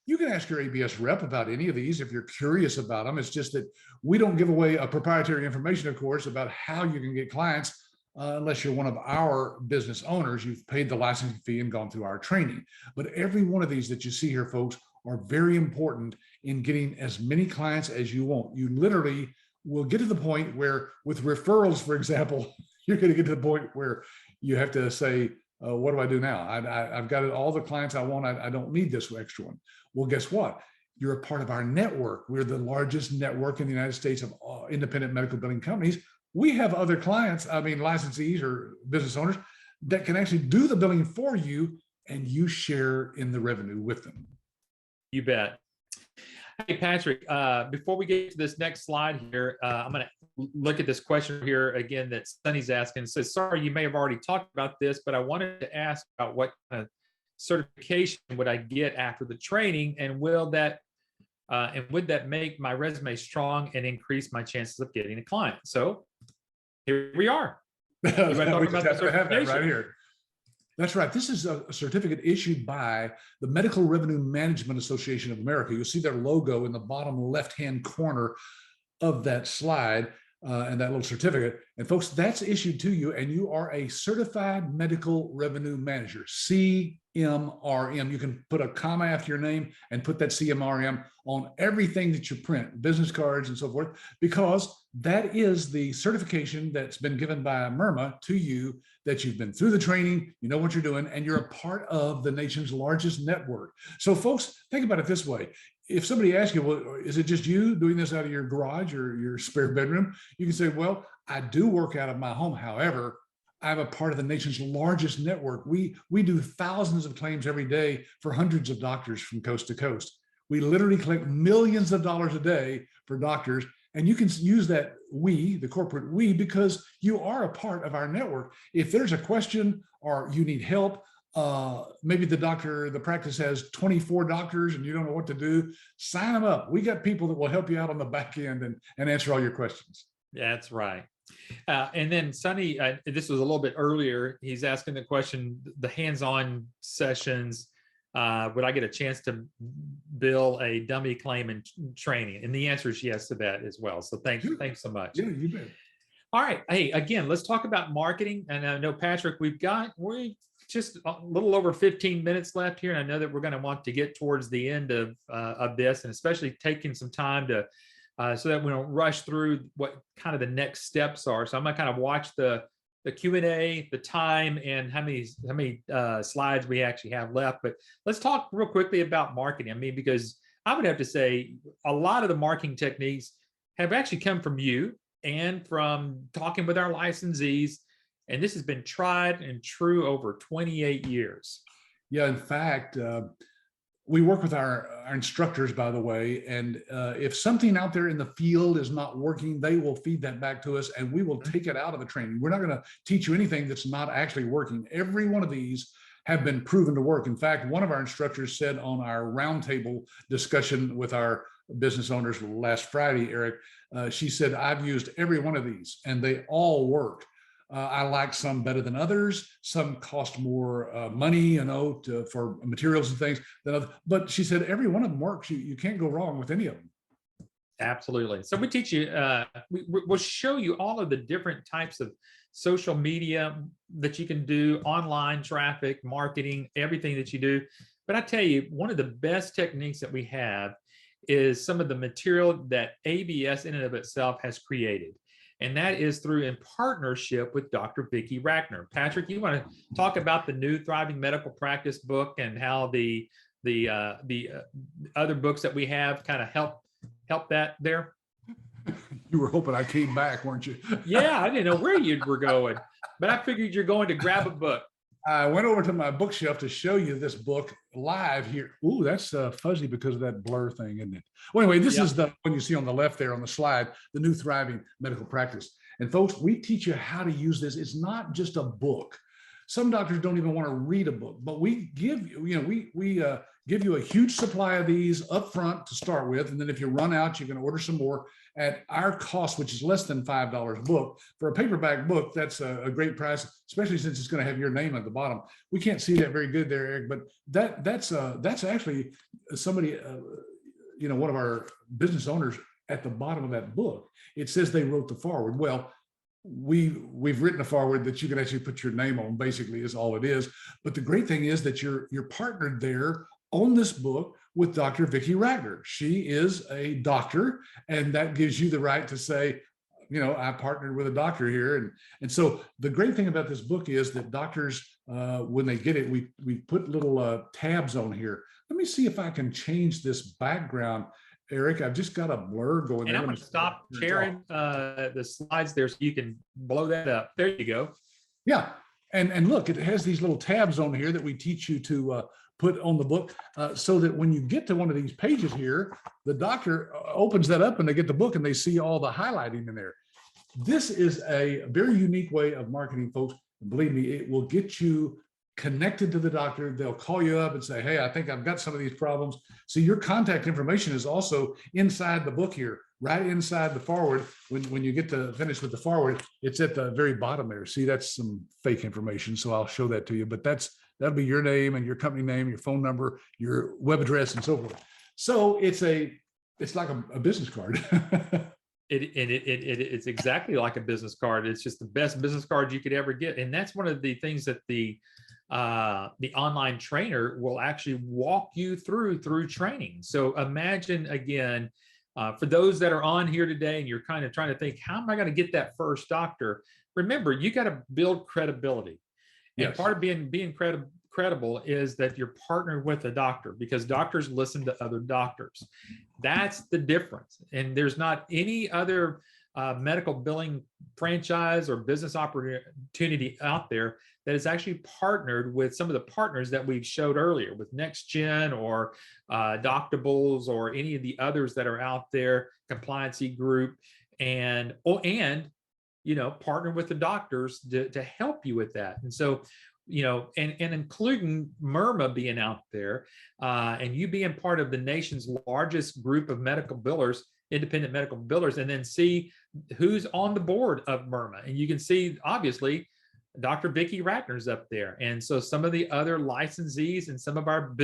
you can ask your ABS rep about any of these if you're curious about them. It's just that we don't give away proprietary information, of course, about how you can get clients unless you're one of our business owners. You've paid the licensing fee and gone through our training. But every one of these that you see here, folks, are very important in getting as many clients as you want. You literally will get to the point where, with referrals, for example, you're going to get to the point where you have to say, what do I do now? I've got all the clients I want. I don't need this extra one. Well, guess what? You're a part of our network. We're the largest network in the United States of independent medical billing companies. We have other clients, licensees or business owners that can actually do the billing for you, and you share in the revenue with them. You bet. Hey, Patrick, before we get to this next slide here, I'm going to look at this question here again that Sunny's asking. It says, sorry, you may have already talked about this, but I wanted to ask about what kind of certification would I get after the training, and would that make my resume strong and increase my chances of getting a client? So here we are. We just have to have that right here. That's right. This is a certificate issued by the Medical Revenue Management Association of America. You'll see their logo in the bottom left-hand corner of that slide and that little certificate. And folks, that's issued to you, and you are a certified medical revenue manager, CMRM. You can put a comma after your name and put that CMRM on everything that you print, business cards and so forth, because that is the certification that's been given by MIRMA to you, that you've been through the training, you know what you're doing, and you're a part of the nation's largest network. So folks, think about it this way. If somebody asks you, well, is it just you doing this out of your garage or your spare bedroom? You can say, well, I do work out of my home. However, I'm a part of the nation's largest network. We do thousands of claims every day for hundreds of doctors from coast to coast. We literally collect millions of dollars a day for doctors. And you can use that we, the corporate we, because you are a part of our network. If there's a question or you need help, maybe the practice has 24 doctors and you don't know what to do, sign them up. We got people that will help you out on the back end and answer all your questions. That's right. And then Sonny, this was a little bit earlier. He's asking the question, the hands-on sessions, would I get a chance to bill a dummy claim and training? And the answer is yes to that as well. So thanks so much. Yeah, you bet. All right. Hey, again, let's talk about marketing. And I know, Patrick, we just a little over 15 minutes left here. And I know that we're going to want to get towards the end of this, and especially taking some time to so that we don't rush through what kind of the next steps are. So I'm going to kind of watch the Q&A, the time, and how many slides we actually have left. But let's talk real quickly about marketing. I mean, because I would have to say a lot of the marketing techniques have actually come from you and from talking with our licensees. And this has been tried and true over 28 years. Yeah, in fact, we work with our instructors, by the way, and if something out there in the field is not working, they will feed that back to us and we will take it out of the training. We're not going to teach you anything that's not actually working. Every one of these have been proven to work. In fact, one of our instructors said on our roundtable discussion with our business owners last Friday, Eric, she said, I've used every one of these and they all work. I like some better than others. Some cost more money, for materials and things than others. But she said every one of them works. You can't go wrong with any of them. Absolutely. So we teach you. We'll show you all of the different types of social media that you can do, online traffic, marketing, everything that you do. But I tell you, one of the best techniques that we have is some of the material that ABS in and of itself has created. And that is through in partnership with Dr. Vicki Rackner. Patrick, you want to talk about the new Thriving Medical Practice book and how the other books that we have kind of help that there? You were hoping I came back, weren't you? Yeah, I didn't know where you were going, but I figured you're going to grab a book. I went over to my bookshelf to show you this book live here. Ooh, that's fuzzy because of that blur thing, isn't it? Well, anyway, this is the one you see on the left there on the slide, the new Thriving Medical Practice. And folks, we teach you how to use this. It's not just a book. Some doctors don't even want to read a book, but we give you, we give you a huge supply of these up front to start with. And then if you run out, you can order some more at our cost, which is less than $5 a book. For a paperback book, that's a great price, especially since it's going to have your name at the bottom. We can't see that very good there, Eric, but that's actually somebody, one of our business owners at the bottom of that book. It says they wrote the foreword. Well, we've written a foreword that you can actually put your name on, basically, is all it is. But the great thing is that you're partnered there on this book with Dr. Vicki Rackner. She is a doctor, and that gives you the right to say, I partnered with a doctor here. And so the great thing about this book is that doctors, when they get it, we put little tabs on here. Let me see if I can change this background. Eric, I've just got a blur going. And I'm going to stop sharing the slides there so you can blow that up. There you go. Yeah. And look, it has these little tabs on here that we teach you to put on the book so that when you get to one of these pages here, the doctor opens that up and they get the book and they see all the highlighting in there. This is a very unique way of marketing, folks. Believe me, it will get you connected to the doctor. They'll call you up and say, hey, I think I've got some of these problems. So your contact information is also inside the book here, right inside the foreword. When you get to finish with the foreword, it's at the very bottom there. See, that's some fake information. So I'll show that to you, but that'll be your name and your company name, your phone number, your web address, and so forth. So it's like a business card. It's exactly like a business card. It's just the best business card you could ever get. And that's one of the things that the online trainer will actually walk you through training. So imagine again, for those that are on here today and you're kind of trying to think, how am I going to get that first doctor? Remember, you got to build credibility. And Yes. part of being credible is that you're partnered with a doctor, because doctors listen to other doctors. That's the difference. And there's not any other medical billing franchise or business opportunity out there that is actually partnered with some of the partners that we've showed earlier with NextGen or Doctables or any of the others that are out there, Compliancy Group, and partner with the doctors to help you with that. And so, and including MIRMA being out there and you being part of the nation's largest group of medical billers, independent medical billers, and then see who's on the board of MIRMA. And you can see, obviously, Dr. Vicki Ratner's up there. And so some of the other licensees and some of our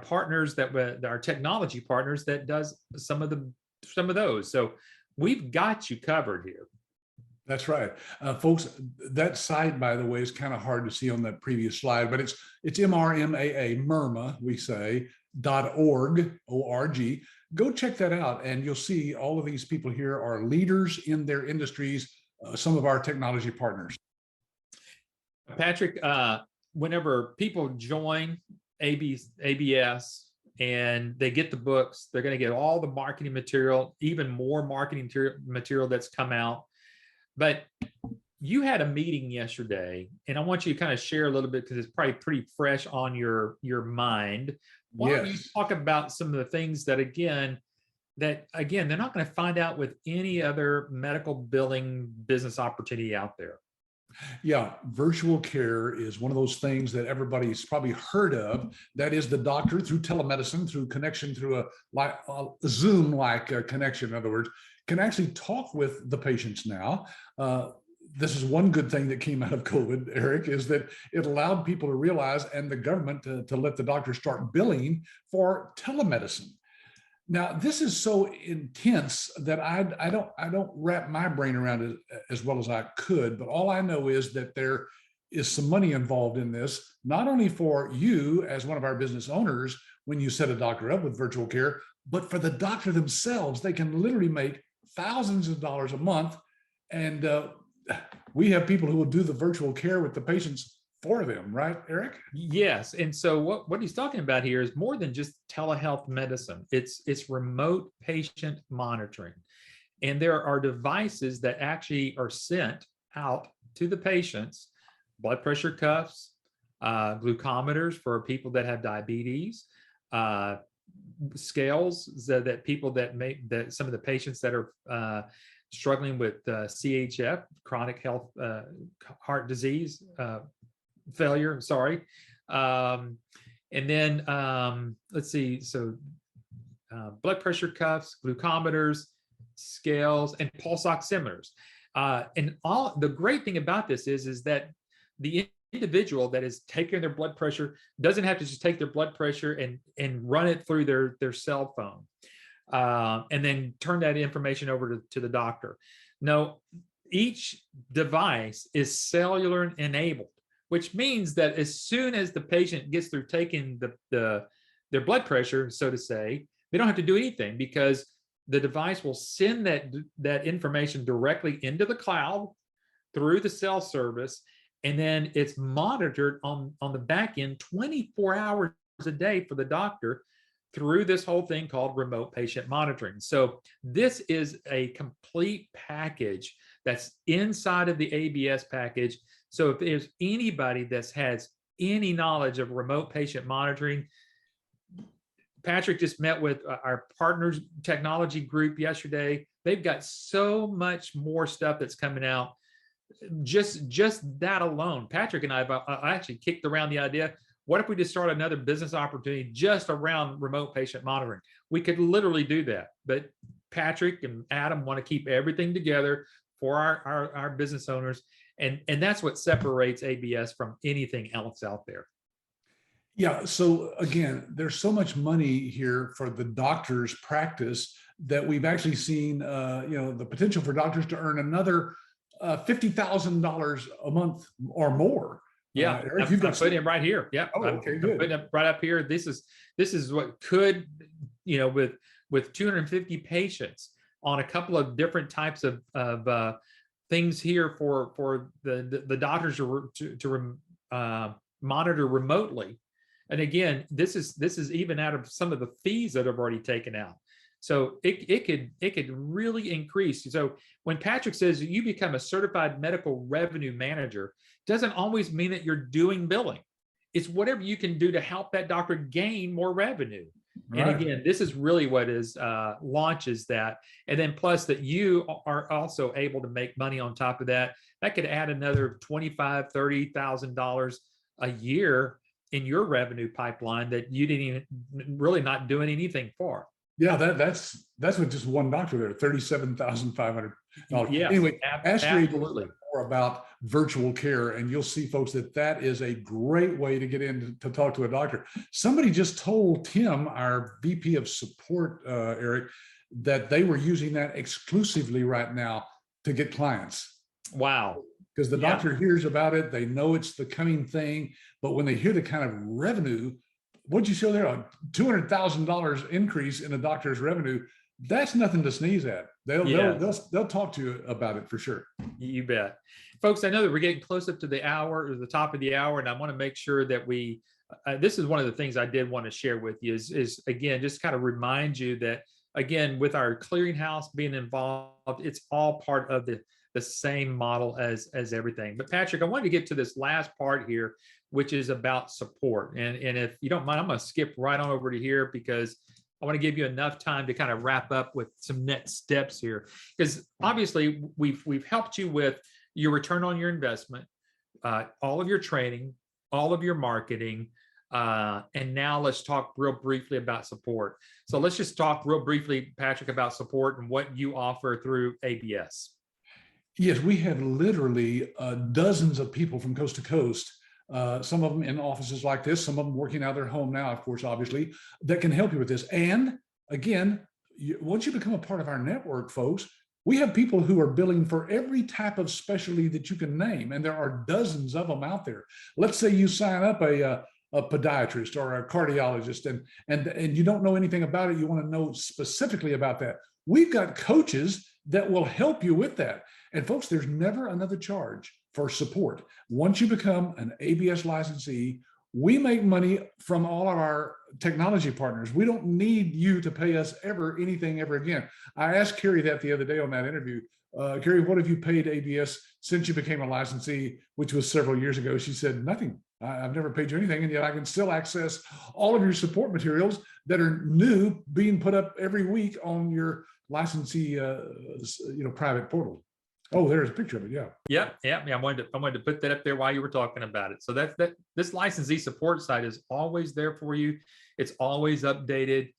partners our technology partners that does some of those. So we've got you covered here. That's right. Folks, that site, by the way, is kind of hard to see on that previous slide, but it's MRMAA, MIRMA, we say, .org, O-R-G. Go check that out, and you'll see all of these people here are leaders in their industries, some of our technology partners. Patrick, whenever people join ABS and they get the books, they're going to get all the marketing material, even more marketing material that's come out. But you had a meeting yesterday, and I want you to kind of share a little bit because it's probably pretty fresh on your mind. Why don't you talk about some of the things that again, they're not going to find out with any other medical billing business opportunity out there? Yeah, virtual care is one of those things that everybody's probably heard of. That is the doctor through telemedicine, through connection through a Zoom-like connection, in other words, can actually talk with the patients now. This is one good thing that came out of COVID, Eric, is that it allowed people to realize, and the government to let the doctor start billing for telemedicine. Now, this is so intense that I don't wrap my brain around it as well as I could, but all I know is that there is some money involved in this, not only for you as one of our business owners when you set a doctor up with virtual care, but for the doctor themselves. They can literally make thousands of dollars a month, and we have people who will do the virtual care with the patients for them, right, Eric? Yes. And so what he's talking about here is more than just telehealth medicine. It's remote patient monitoring. And there are devices that actually are sent out to the patients, blood pressure cuffs, glucometers for people that have diabetes, scales that people that some of the patients that are struggling with CHF, chronic heart disease, failure, sorry. And then let's see, so blood pressure cuffs, glucometers, scales, and pulse oximeters. And all the great thing about this is that the individual that is taking their blood pressure doesn't have to just take their blood pressure and run it through their cell phone and then turn that information over to the doctor. No, each device is cellular enabled, which means that as soon as the patient gets through taking their blood pressure, so to say, they don't have to do anything because the device will send that information directly into the cloud through the cell service, and then it's monitored on the back end 24 hours a day for the doctor through this whole thing called remote patient monitoring. So this is a complete package that's inside of the ABS package. So if there's anybody that has any knowledge of remote patient monitoring, Patrick just met with our partners technology group yesterday. They've got so much more stuff that's coming out. Just that alone, Patrick and I actually kicked around the idea, what if we just start another business opportunity just around remote patient monitoring? We could literally do that. But Patrick and Adam want to keep everything together for our business owners. And that's what separates ABS from anything else out there. Yeah. So again, there's so much money here for the doctor's practice that we've actually seen, the potential for doctors to earn another $50,000 a month or more. Yeah, Eric, you've got putting it right here. Yeah, oh, okay, good. Putting it right up here. This is what could, with 250 patients on a couple of different types of things here for the doctors to monitor remotely. And again, this is even out of some of the fees that have already taken out. So it could really increase. So when Patrick says you become a certified medical revenue manager, doesn't always mean that you're doing billing. It's whatever you can do to help that doctor gain more revenue. And Right. again, this is really what is launches that. And then plus that you are also able to make money on top of that. That could add another $25,000, $30,000 a year in your revenue pipeline that you didn't even really not doing anything for. Yeah, that's with just one doctor there, $37,500. Yes, Anyway, ask your agent absolutely. more about virtual care, and you'll see, folks, that is a great way to get in to talk to a doctor. Somebody just told Tim, our VP of support, Eric, that they were using that exclusively right now to get clients. Wow. Because the doctor hears about it, they know it's the coming thing, but when they hear the kind of revenue, what'd you show there? A $200,000 increase in a doctor's revenue. That's nothing to sneeze at. They'll talk to you about it for sure. You bet. Folks, I know that we're getting close up to the hour or the top of the hour, and I want to make sure that we, this is one of the things I did want to share with you is again, just kind of remind you that, again, with our clearinghouse being involved, it's all part of the same model as everything. But Patrick, I wanted to get to this last part here, which is about support. And if you don't mind, I'm going to skip right on over to here because I want to give you enough time to kind of wrap up with some next steps here. Because obviously we've helped you with your return on your investment, all of your training, all of your marketing, and now let's talk real briefly about support. So let's just talk real briefly, Patrick, about support and what you offer through ABS. Yes, we have literally dozens of people from coast to coast, some of them in offices like this, some of them working out of their home now, of course, obviously, that can help you with this. And again, once you become a part of our network, folks, we have people who are billing for every type of specialty that you can name, and there are dozens of them out there. Let's say you sign up a podiatrist or a cardiologist, and you don't know anything about it. You want to know specifically about that. We've got coaches that will help you with that. And folks, there's never another charge for support. Once you become an ABS licensee, we make money from all of our technology partners. We don't need you to pay us anything ever again. I asked Carrie that the other day on that interview. Carrie, what have you paid ABS since you became a licensee, which was several years ago? She said, nothing. I've never paid you anything, and yet I can still access all of your support materials that are new, being put up every week on your licensee, private portal. Oh, there's a picture of it. Yeah. I wanted to put that up there while you were talking about it. So this licensee support site is always there for you. It's always updated.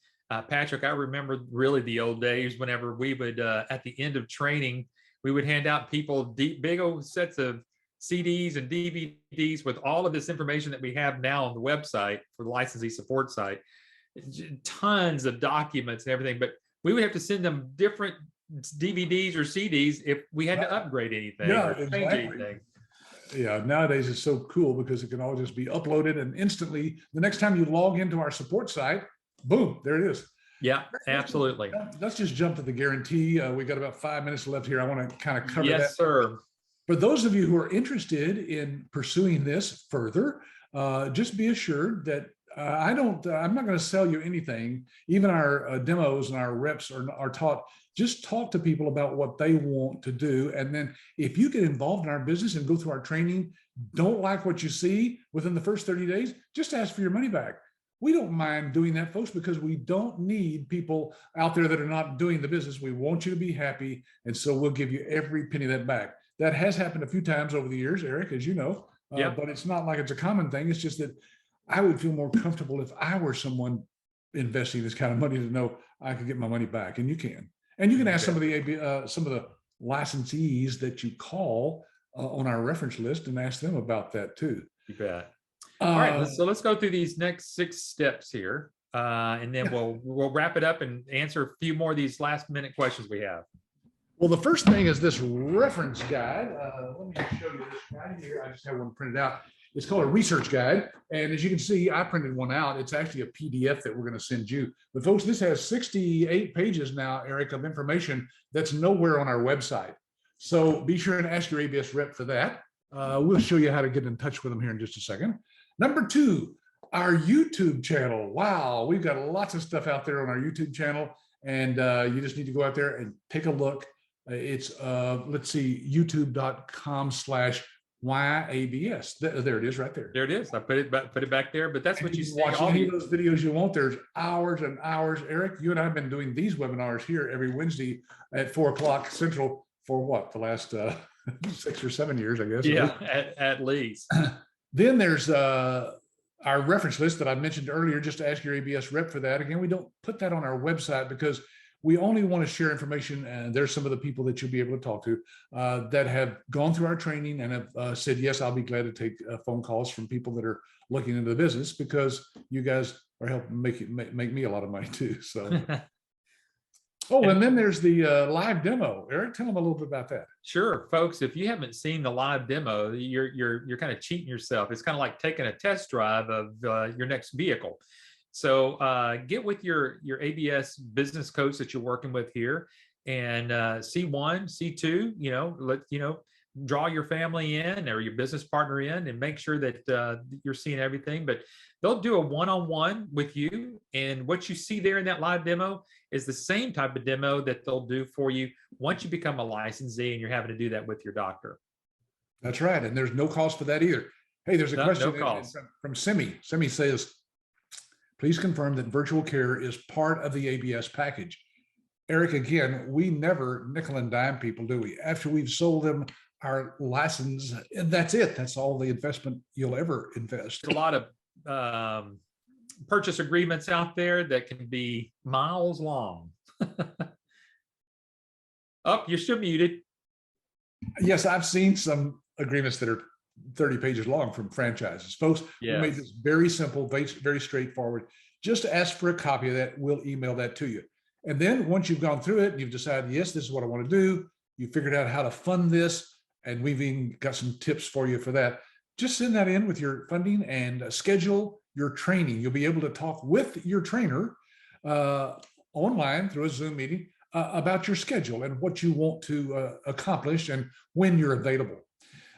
Patrick, I remember really the old days whenever we would, at the end of training, we would hand out people big old sets of CDs and DVDs with all of this information that we have now on the website for the licensee support site, tons of documents and everything, but we would have to send them different DVDs or CDs if we had to upgrade anything or change anything. Yeah, nowadays it's so cool because it can all just be uploaded and instantly the next time you log into our support site, boom, there it is. Yeah, absolutely. Let's just jump to the guarantee. We got about 5 minutes left here. I want to kind of cover that. Yes, sir. For those of you who are interested in pursuing this further, just be assured that I'm not going to sell you anything. Even our demos and our reps are taught, just talk to people about what they want to do. And then if you get involved in our business and go through our training, don't like what you see within the first 30 days, just ask for your money back. We don't mind doing that, folks, because we don't need people out there that are not doing the business. We want you to be happy. And so we'll give you every penny of that back. That has happened a few times over the years, Eric, as you know, but it's not like it's a common thing. It's just that I would feel more comfortable if I were someone investing this kind of money to know I could get my money back, and you can. And you can ask some of the licensees that you call on our reference list and ask them about that too. You bet. All right, so let's go through these next 6 steps here, and then we'll wrap it up and answer a few more of these last minute questions we have. Well, the first thing is this reference guide. Let me show you this guide here. I just have one printed out. It's called a research guide. And as you can see, I printed one out. It's actually a PDF that we're going to send you. But folks, this has 68 pages now, Eric, of information that's nowhere on our website. So be sure and ask your ABS rep for that. We'll show you how to get in touch with them here in just a second. Number 2, our YouTube channel. Wow, we've got lots of stuff out there on our YouTube channel. And you just need to go out there and take a look. It's let's see, youtube.com/YABS. There it is, right there. There it is. I put it back there, but that's what you see. Watch any of those videos you want. There's hours and hours. Eric, you and I have been doing these webinars here every Wednesday at 4:00 Central for what, the last 6 or 7 years, I guess. Yeah, at least. Then there's our reference list that I mentioned earlier. Just ask your ABS rep for that. Again, we don't put that on our website because we only want to share information. And there's some of the people that you'll be able to talk to that have gone through our training and have said, yes, I'll be glad to take phone calls from people that are looking into the business, because you guys are helping make me a lot of money too. So. Oh, and then there's the live demo. Eric, tell them a little bit about that. Sure, folks. If you haven't seen the live demo, you're kind of cheating yourself. It's kind of like taking a test drive of your next vehicle. So get with your ABS business coach that you're working with here, and C1, C2. Draw your family in or your business partner in, and make sure that you're seeing everything. But they'll do a one-on-one with you, and what you see there in that live demo is the same type of demo that they'll do for you once you become a licensee and you're having to do that with your doctor. That's right. And there's no cost for that either. Hey, there's a question from Simi. Simi says, please confirm that virtual care is part of the ABS package. Eric, again, we never nickel and dime people, do we? After we've sold them our license, and that's it. That's all the investment you'll ever invest. There's a lot of purchase agreements out there that can be miles long. Oh, you're still muted. Yes, I've seen some agreements that are 30 pages long from franchises. Folks, we made this very simple, very straightforward. Just ask for a copy of that. We'll email that to you. And then once you've gone through it and you've decided, yes, this is what I want to do, you figured out how to fund this, and we've even got some tips for you for that. Just send that in with your funding and schedule your training. You'll be able to talk with your trainer online through a Zoom meeting about your schedule and what you want to accomplish and when you're available.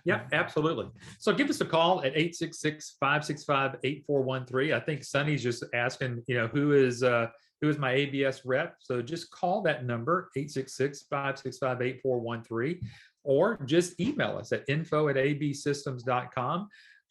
Yeah, absolutely. So give us a call at 866-565-8413. I think Sonny's just asking, who is my ABS rep? So just call that number, 866-565-8413, or just email us at info@absystems.com.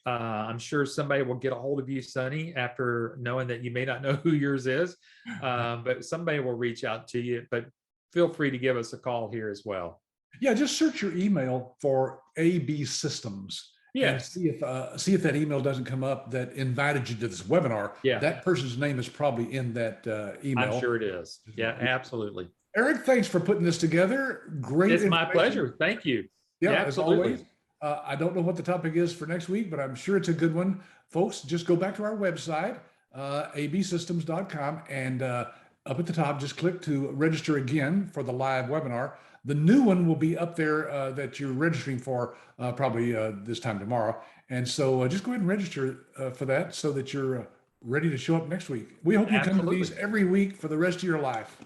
I'm sure somebody will get a hold of you, Sonny, after knowing that you may not know who yours is, but somebody will reach out to you. But feel free to give us a call here as well. Yeah, just search your email for AB Systems. Yeah. And see if that email doesn't come up that invited you to this webinar. Yeah. That person's name is probably in that email. I'm sure it is. Yeah, absolutely. Eric, thanks for putting this together. Great. It's my pleasure. Thank you. Yeah, absolutely. As always. I don't know what the topic is for next week, but I'm sure it's a good one. Folks, just go back to our website, absystems.com, and up at the top, just click to register again for the live webinar. The new one will be up there that you're registering for probably this time tomorrow. And so just go ahead and register for that so that you're ready to show up next week. We hope you come to these every week for the rest of your life.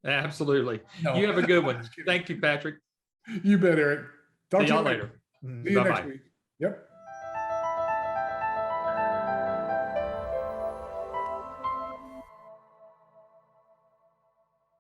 Absolutely. No. You have a good one. Thank you, Patrick. You bet, Eric. Talk to you later. See you next week. Yep.